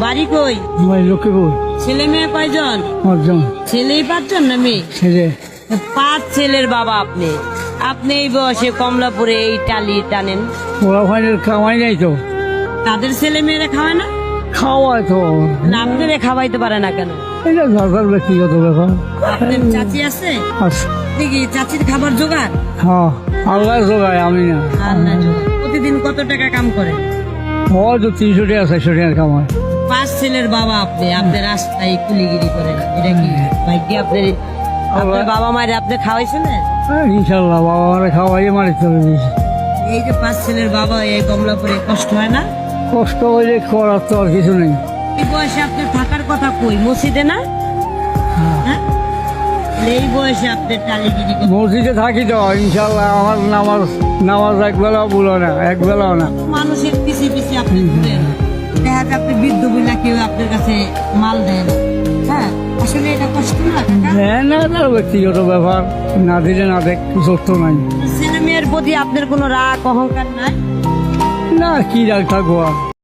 বাড়ি কই? লক্ষ্মীপুর। ছেলে মেয়ে কয়জন? 5 জন। ছেলেই 5 জন না মেয়ে? ছেলে। 5 ছেলের বাবা আপনি। আপনি এই বয়সে কমলাপুরে এই টালি টানেন? ওরা ওখানে কামাই নাই তো। তাদের ছেলে মেয়েরা খাওয়ায় না? খাওয়ায় তো। না আপনারা খাওয়াইতে পারে না কেন? এটা সরকার ব্যক্তিগত ব্যাপার। আপনার চাচি আছে? আচ্ছা। দেখি চাচির খাবার জোগাড়? হ্যাঁ, আল্লাহ জোগায়, আমি না। আল্লাহ জোগাড়। প্রতিদিন কত টাকা কাম করে? হয়তো 300 টাকা 400 টাকার কামায়। 5 ছেলের বাবা আপনি, আপনি রাস্তায় কুলিগিরি করেন, এটা কি ভাগ্যে আপনার বাবা মায়ের আপনি খাওয়াইছিলেন? ইনশাল্লাহ বাবা মারা খাওয়াই মারি চলে দিয়েছে। এই যে 5 ছেলের বাবা, এই কমলাপুরে কষ্ট হয় না? কষ্ট হইলে করার তো আর কিছু নেই। এই বয়সে আপনার থাকার কথা কই? মসজিদে না? হ্যাঁ? এই বয়সে আপনার টালিগিরি করেন। মসজিদে থাকি তো ইনশাল্লাহ। আমার নামাজ একবেলাও ভুলো না, একবেলাও না। মানুষের পিছিয়ে পিছিয়ে আপনি ঘুরেন, দেখা যায় আপনি বৃদ্ধ বইলা কেউ আপনার কাছে মাল দেন। হ্যাঁ, আসলে এটা কষ্ট না কাকা? হ্যাঁ, না না, ব্যক্তিগত ব্যাপার। না দিলে না দেখ, কিছু তো নাই। ছেলে মেয়ের প্রতি আপনার কোনো রাগ অহংকার নাই? না, কি রাগ থাকবো আর।